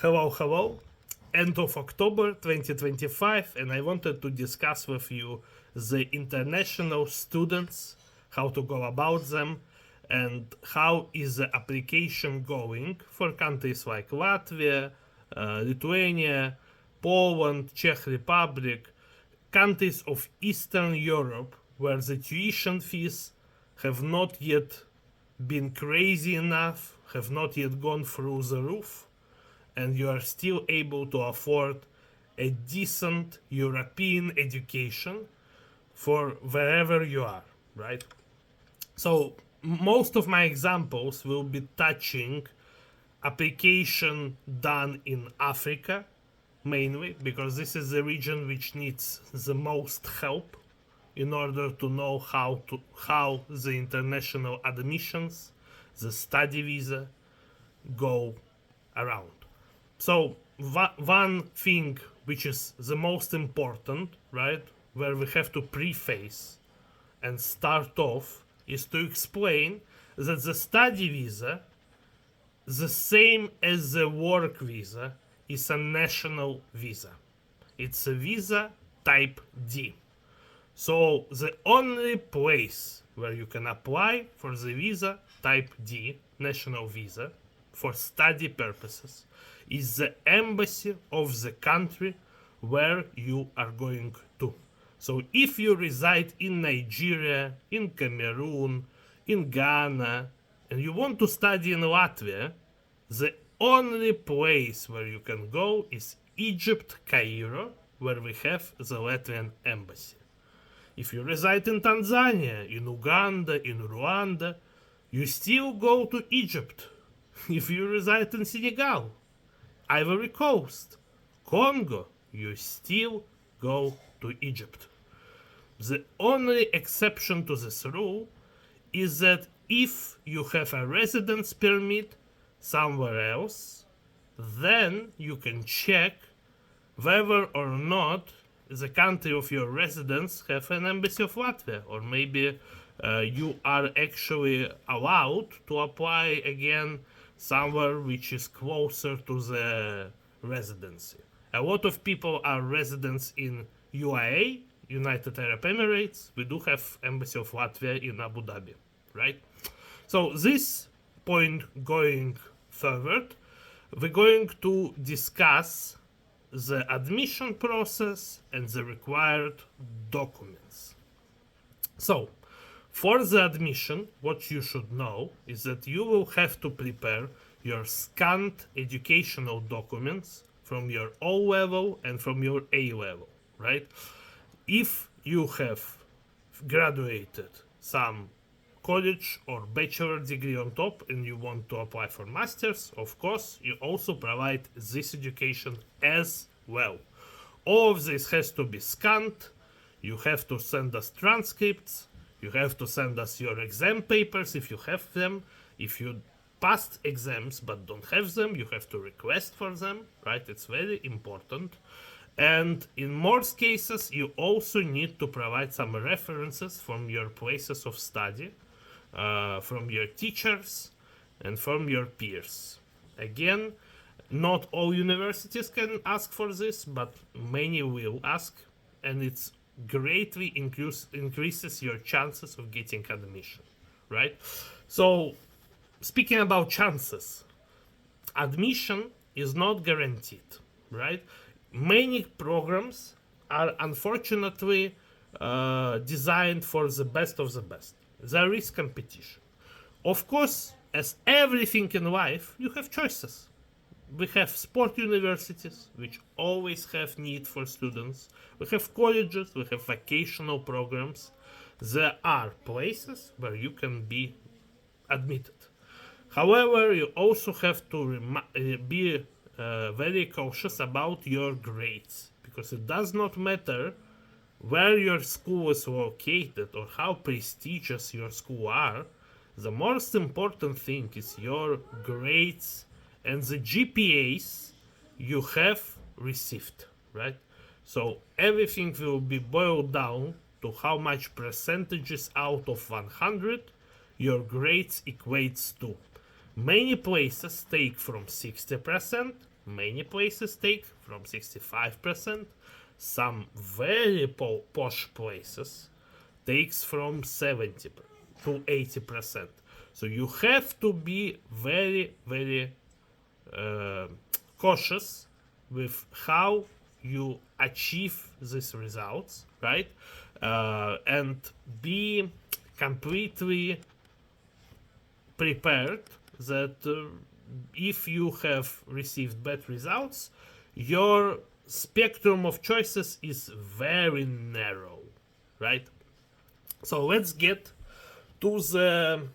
Hello. End of October 2025, and I wanted to discuss with you the international students, how to go about them, and how is the application going for countries like Latvia, Lithuania, Poland, Czech Republic, countries of Eastern Europe where the tuition fees have not yet been crazy enough, have not yet gone through the roof, and you are still able to afford a decent European education for wherever you are, right? So most of my examples will be touching application done in Africa mainly, because this is the region which needs the most help in order to know how the international admissions, the study visa go around. So one thing which is the most important, right, where we have to preface and start off is to explain that the study visa, the same as the work visa, is a national visa. It's a visa type D. So the only place where you can apply for the visa type D, national visa, for study purposes, is the embassy of the country where you are going to. So if you reside in Nigeria, in Cameroon, in Ghana, and you want to study in Latvia, the only place where you can go is Egypt, Cairo, where we have the Latvian embassy. If you reside in Tanzania, in Uganda, in Rwanda, you still go to Egypt. If you reside in Senegal, Ivory Coast, Congo, you still go to Egypt. The only exception to this rule is that if you have a residence permit somewhere else, then you can check whether or not the country of your residence have an embassy of Latvia, or maybe you are actually allowed to apply again somewhere which is closer to the residency. A lot of people are residents in UAE, United Arab Emirates. We do have embassy of Latvia in Abu Dhabi, right? So this point going forward, we're going to discuss the admission process and the required documents. So, for the admission, what you should know is that you will have to prepare your scanned educational documents from your O level and from your A level, right? If you have graduated some college or bachelor degree on top and you want to apply for masters, of course, you also provide this education as well. All of this has to be scanned. You have to send us transcripts. You have to send us your exam papers if you have them. If you passed exams but don't have them, you have to request for them, right? It's very important. And in most cases, you also need to provide some references from your places of study, from your teachers, and from your peers. Again, not all universities can ask for this, but many will ask, and it's greatly increases your chances of getting admission, right? So, speaking about chances, admission is not guaranteed, right? Many programs are unfortunately designed for the best of the best. There is competition. Of course, as everything in life, you have choices. We have sport universities, which always have need for students. We have colleges, we have vocational programs. There are places where you can be admitted. However, you also have to be very cautious about your grades, because it does not matter where your school is located or how prestigious your school are. The most important thing is your grades and the GPAs you have received, right? So everything will be boiled down to how much percentages out of 100 your grades equates to. Many places take from 60% Many places take from 65%. Some very posh places takes from 70 to 80%. So you have to be very, very cautious with how you achieve these results, right? And be completely prepared that if you have received bad results, your spectrum of choices is very narrow, right? So let's get to the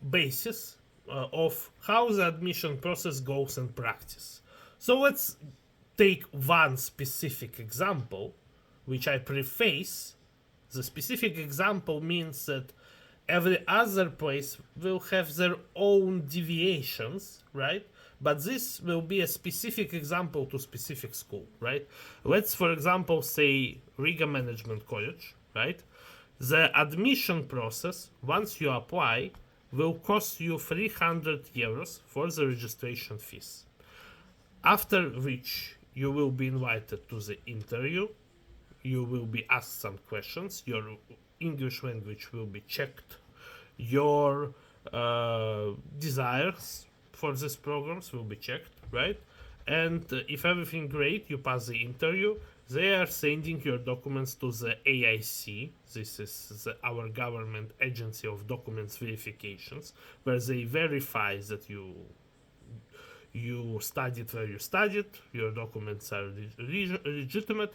basis of how the admission process goes in practice. So let's take one specific example, which I preface. The specific example means that every other place will have their own deviations, right? But this will be a specific example to specific school, right? Let's, for example, say Riga Management College, right? The admission process, once you apply, will cost you 300 euros for the registration fees. After which you will be invited to the interview, you will be asked some questions, your English language will be checked, your desires for these programs will be checked, right? And if everything great, you pass the interview, they are sending your documents to the AIC. This is our government agency of documents verifications, where they verify that you studied where you studied, your documents are legitimate,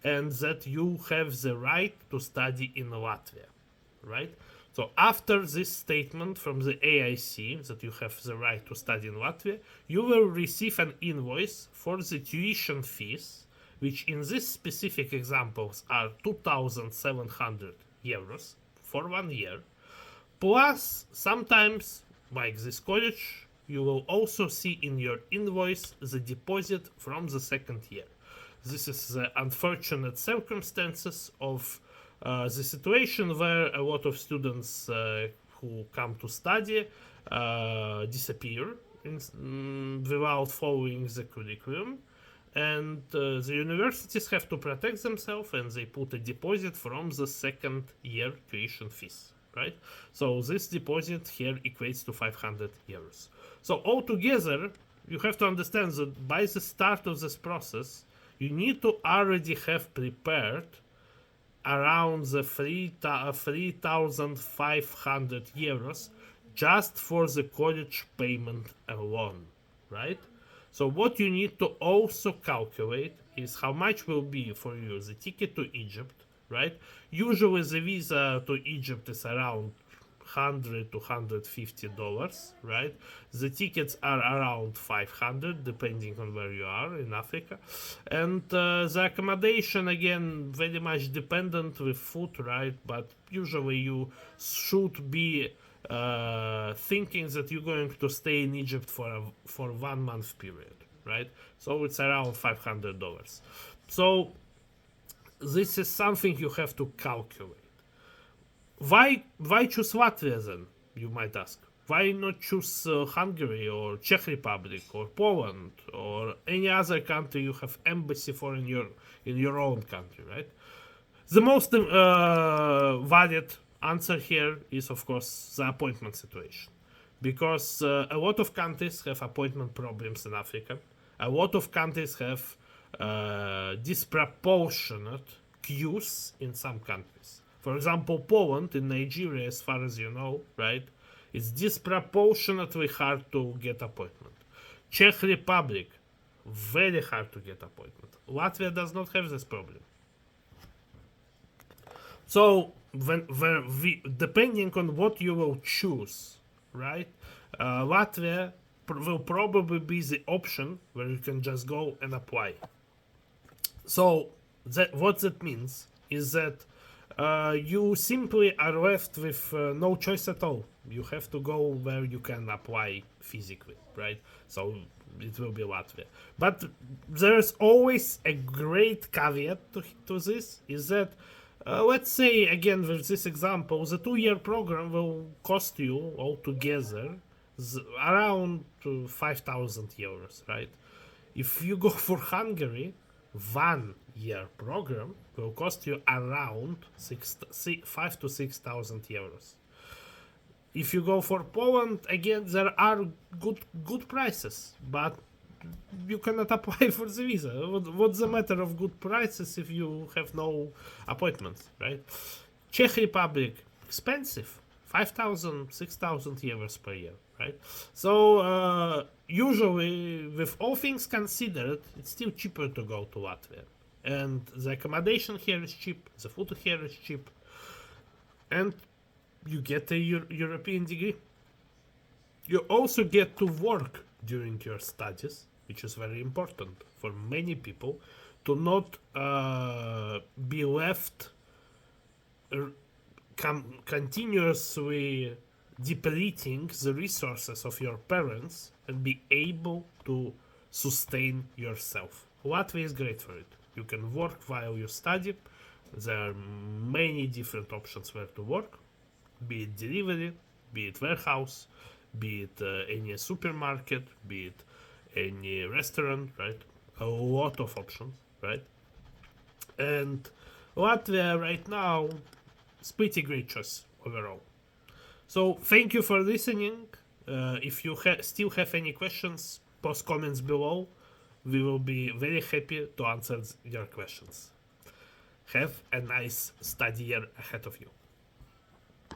and that you have the right to study in Latvia, right? So after this statement from the AIC that you have the right to study in Latvia, you will receive an invoice for the tuition fees, which in this specific examples are 2,700 euros for 1 year, plus sometimes, like this college, you will also see in your invoice the deposit from the second year. This is the unfortunate circumstances of the situation where a lot of students who come to study disappear without following the curriculum, and the universities have to protect themselves, and they put a deposit from the second year tuition fees, right? So this deposit here equates to 500 euros. So altogether, you have to understand that by the start of this process, you need to already have prepared around the 3,500 euros just for the college payment alone, right? So what you need to also calculate is how much will be for you the ticket to Egypt, right? Usually the visa to Egypt is around $100 to $150, right? The tickets are around 500 depending on where you are in Africa, and the accommodation again very much dependent with food, right? But usually you should be thinking that you're going to stay in Egypt for 1 month period, right? So it's around $500. So this is something you have to calculate. Why choose Latvia then, you might ask? Why not choose Hungary or Czech Republic or Poland or any other country you have embassy for in your own country, right? The most valid answer here is, of course, the appointment situation. Because a lot of countries have appointment problems in Africa. A lot of countries have disproportionate queues in some countries. For example, Poland in Nigeria, as far as you know, right, it's disproportionately hard to get appointment. Czech Republic, very hard to get appointment. Latvia does not have this problem. So, depending on what you will choose, right, Latvia will probably be the option where you can just go and apply. So, what that means is that you simply are left with no choice at all. You have to go where you can apply physically, right? So it will be Latvia. But there's always a great caveat to this, is that let's say, again, with this example, the 2-year program will cost you altogether around 5,000 euros, right? If you go for Hungary, 1 year program will cost you around 5 to 6,000 euros. If you go for Poland, again, there are good prices, but you cannot apply for the visa. What's the matter of good prices if you have no appointments, right? Czech Republic, expensive, 5,000, 6,000 euros per year, right? So usually, with all things considered, it's still cheaper to go to Latvia. And the accommodation here is cheap, the food here is cheap, and you get a European degree. You also get to work during your studies, which is very important for many people, to not be left continuously depleting the resources of your parents and be able to sustain yourself. Latvia is great for it. You can work while you study. There are many different options where to work, be it delivery, be it warehouse, be it any supermarket, be it any restaurant, right? A lot of options, right? And Latvia right now is pretty great choice overall. So thank you for listening. If you still have any questions, post comments below. We will be very happy to answer your questions. Have a nice study year ahead of you.